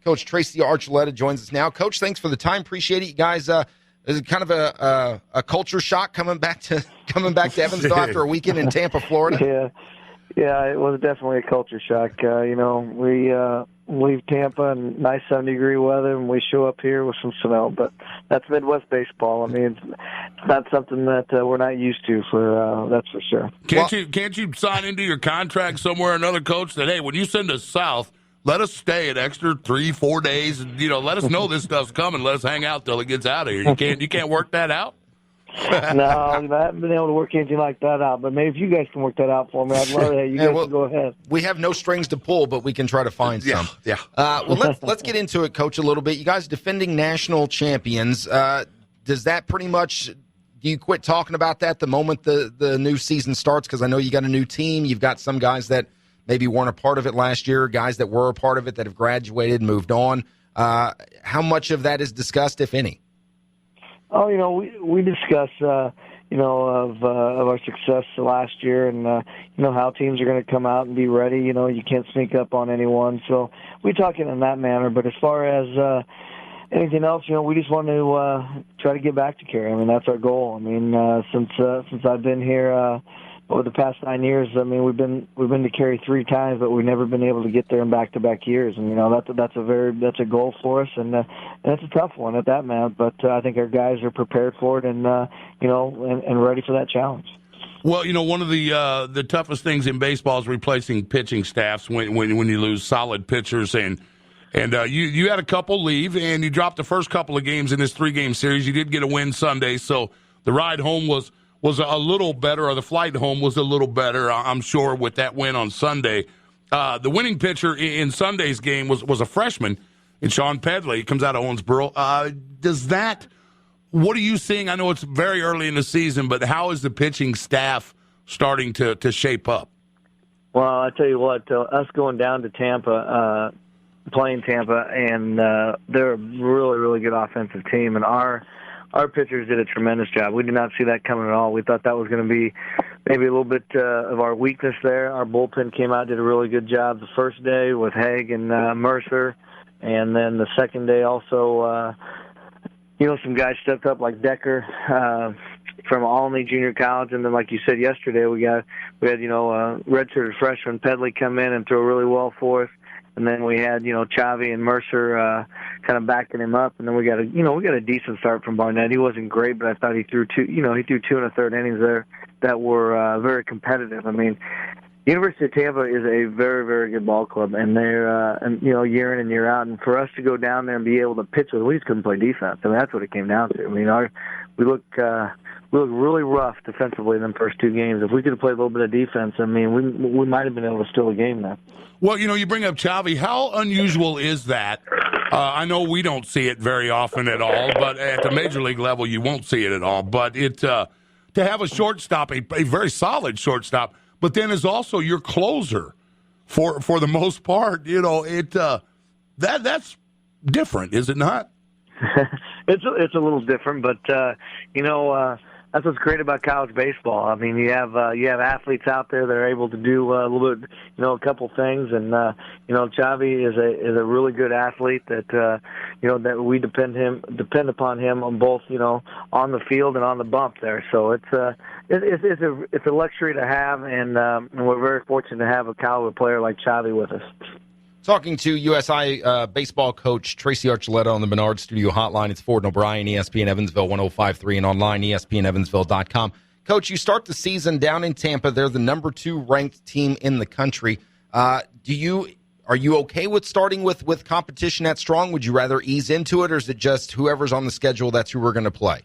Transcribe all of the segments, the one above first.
Coach Tracy Archuleta joins us now. Coach, thanks for the time. Appreciate it. You guys, is it kind of a culture shock coming back to Evansville after a weekend in Tampa, Florida? Yeah, it was definitely a culture shock. We leave Tampa in nice 70-degree weather, and we show up here with some snow. But that's Midwest baseball. I mean, it's not something that we're not used to. That's for sure. Can't you sign into your contract somewhere another coach that, hey, when you send us south, let us stay an extra 3-4 days, and let us know this stuff's coming. Let us hang out till it gets out of here. You can't work that out. No, I haven't been able to work anything like that out. But maybe if you guys can work that out for me, I'd love it. You guys can go ahead. We have no strings to pull, but we can try to find some. Yeah. Let's get into it, Coach, a little bit. You guys defending national champions. Does that pretty much – do you quit talking about that the moment the new season starts? Because I know you got a new team. You've got some guys that maybe weren't a part of it last year, guys that were a part of it that have graduated and moved on. How much of that is discussed, if any? Oh, we discuss, of our success last year and, how teams are going to come out and be ready. You can't sneak up on anyone. So we talk it in that manner. But as far as anything else, we just want to try to get back to Cary. I mean, that's our goal. I mean, since I've been here over the past 9 years, I mean, we've been to Cary 3 times, but we've never been able to get there in back-to-back years. And that's a goal for us, and it's a tough one at that, man. But I think our guys are prepared for it, and ready for that challenge. Well, one of the toughest things in baseball is replacing pitching staffs when you lose solid pitchers, and you had a couple leave, and you dropped the first couple of games in this 3-game series. You did get a win Sunday, so the ride home was a little better, or the flight home was a little better, I'm sure, with that win on Sunday. The winning pitcher in Sunday's game was a freshman, in Sean Pedley. He comes out of Owensboro. What are you seeing? I know it's very early in the season, but how is the pitching staff starting to shape up? Well, I tell you what, us going down to Tampa, playing Tampa, and they're a really, really good offensive team, and our pitchers did a tremendous job. We did not see that coming at all. We thought that was going to be maybe a little bit of our weakness there. Our bullpen came out, did a really good job the first day with Haig and Mercer, and then the second day also, some guys stepped up like Decker from Alney Junior College, and then like you said yesterday, we had redshirted freshman Pedley come in and throw really well for us. And then we had, Chavi and Mercer kind of backing him up. And then we got a decent start from Barnett. He wasn't great, but I thought he threw 2 in the third innings there that were very competitive. I mean, University of Tampa is a very, very good ball club, and they're, year in and year out. And for us to go down there and be able to pitch with them, we just couldn't play defense. I mean, that's what it came down to. I mean, we look really rough defensively in the first 2 games. If we could have played a little bit of defense, I mean, we might have been able to steal a game there. Well, you bring up Chavi. How unusual is that? I know we don't see it very often at all, but at the major league level, you won't see it at all. But to have a shortstop, a very solid shortstop, but then is also your closer for the most part. That's different, is it not? It's a little different, but that's what's great about college baseball. I mean, you have athletes out there that are able to do a little bit, a couple things, and Chavi is a really good athlete that that we depend upon him on both on the field and on the bump there. So it's a luxury to have, and we're very fortunate to have a caliber player like Chavi with us. Talking to USI baseball coach Tracy Archuleta on the Menard Studio Hotline. It's Ford and O'Brien, ESPN Evansville 105.3 and online, ESPNEvansville.com. Coach, you start the season down in Tampa. They're the number 2 ranked team in the country. Are you okay with starting with competition that strong? Would you rather ease into it, or is it just whoever's on the schedule, that's who we're going to play?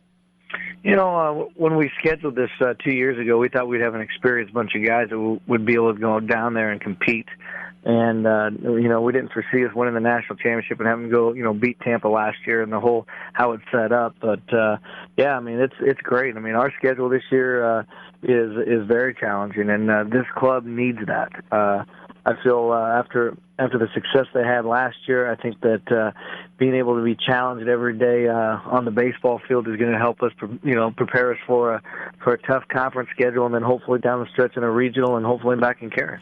When we scheduled this 2 years ago, we thought we'd have an experienced bunch of guys that would be able to go down there and compete. And, we didn't foresee us winning the national championship and having to go, beat Tampa last year and the whole how it's set up. But, I mean, it's great. I mean, our schedule this year is very challenging, and this club needs that. I feel after the success they had last year, I think that being able to be challenged every day on the baseball field is going to help us, prepare us for a tough conference schedule, and then hopefully down the stretch in a regional and hopefully back in Cary.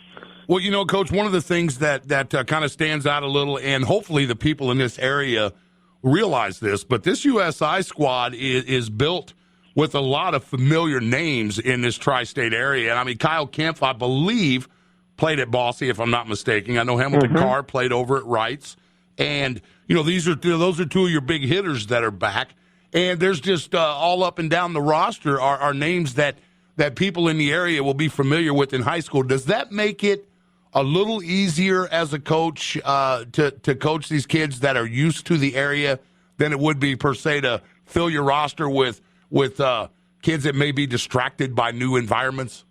Well, Coach, one of the things that kind of stands out a little, and hopefully the people in this area realize this, but this USI squad is built with a lot of familiar names in this tri-state area. And, I mean, Kyle Kempf, I believe, played at Bosse, if I'm not mistaken. I know Hamilton Carr played over at Wrights. And, those are two of your big hitters that are back. And there's just all up and down the roster are names that people in the area will be familiar with in high school. Does that make it a little easier as a coach to coach these kids that are used to the area than it would be, per se, to fill your roster with kids that may be distracted by new environments?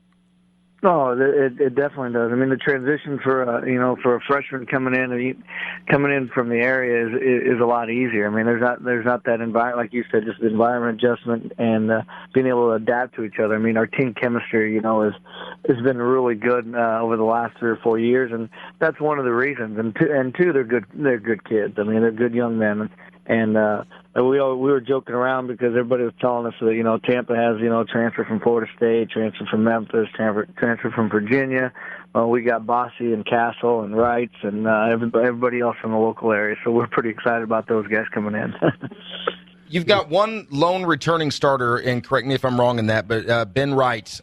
No, it definitely does. I mean, the transition for a freshman coming in from the area is a lot easier. I mean, there's not that environment, like you said, just the environment adjustment and being able to adapt to each other. I mean, our team chemistry, has been really good over the last 3 or 4 years, and that's one of the reasons. And two, they're good kids. I mean, they're good young men. And we were joking around because everybody was telling us that Tampa has transfer from Florida State, transfer from Memphis, transfer from Virginia. We got Bosse and Castle and Wrights and everybody else from the local area. So we're pretty excited about those guys coming in. You've got one lone returning starter, and correct me if I'm wrong in that, but Ben Wright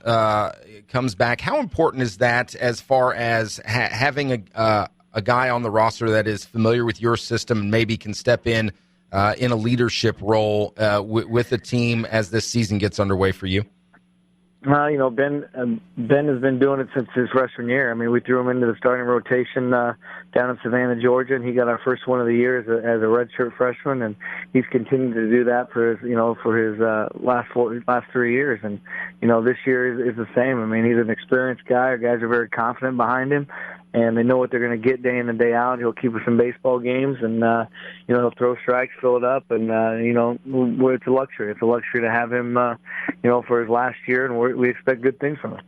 comes back. How important is that as far as having a guy on the roster that is familiar with your system and maybe can step in a leadership role with the team as this season gets underway for you? Ben has been doing it since his freshman year. I mean, we threw him into the starting rotation down in Savannah, Georgia, and he got our first one of the year as a redshirt freshman, and he's continued to do that for his last 3 years. And this year is the same. I mean, he's an experienced guy. Our guys are very confident behind him, and they know what they're going to get day in and day out. He'll keep us in baseball games, and he'll throw strikes, fill it up, and it's a luxury. It's a luxury to have him, for his last year, and we expect good things from him.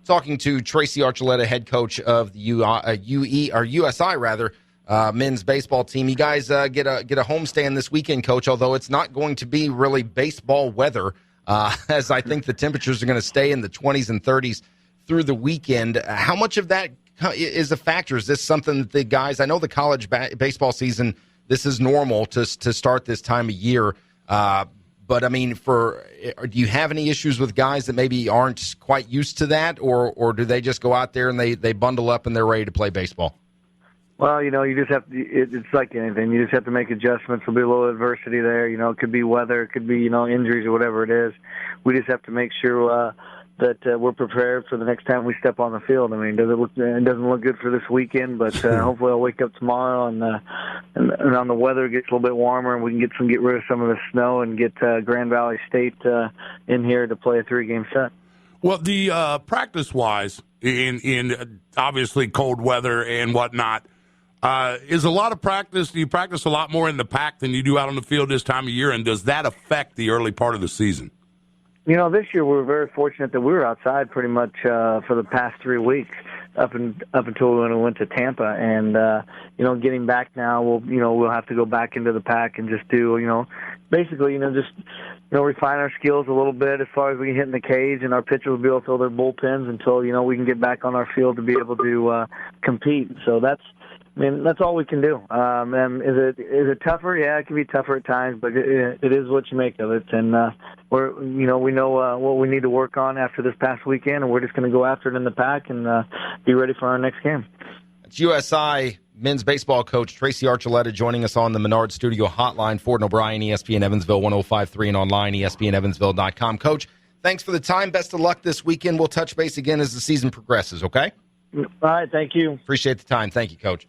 Talking to Tracy Archuleta, head coach of the USI men's baseball team. You guys get a homestand this weekend, Coach. Although it's not going to be really baseball weather, as I think the temperatures are going to stay in the 20s and 30s through the weekend. How much of that is a factor? Is this something that the guys? I know the college baseball season, this is normal to start this time of year. But, I mean, do you have any issues with guys that maybe aren't quite used to that, or do they just go out there and they bundle up and they're ready to play baseball? Well, you just have to, it's like anything. You just have to make adjustments. There'll be a little adversity there. It could be weather. It could be, injuries or whatever it is. We just have to make sure that we're prepared for the next time we step on the field. I mean, it doesn't look good for this weekend, but hopefully I'll wake up tomorrow and on the weather gets a little bit warmer and we can get rid of some of the snow and get Grand Valley State in here to play a 3-game set. Well, the practice-wise, in obviously cold weather and whatnot, is a lot of practice. Do you practice a lot more in the pack than you do out on the field this time of year, and does that affect the early part of the season? This year we were very fortunate that we were outside pretty much for the past 3 weeks up until when we went to Tampa, and getting back now, we'll have to go back into the pack and just do basically refine our skills a little bit as far as we can hit in the cage, and our pitchers will be able to fill their bullpens until we can get back on our field to be able to compete. So that's all we can do. And is it tougher? Yeah, it can be tougher at times, but it is what you make of it. And we know what we need to work on after this past weekend, and we're just going to go after it in the pack and be ready for our next game. It's USI men's baseball coach Tracy Archuleta joining us on the Menard Studio Hotline. Ford and O'Brien, ESPN Evansville 105.3 and online, ESPNEvansville.com. Coach, thanks for the time. Best of luck this weekend. We'll touch base again as the season progresses, okay? All right, thank you. Appreciate the time. Thank you, Coach.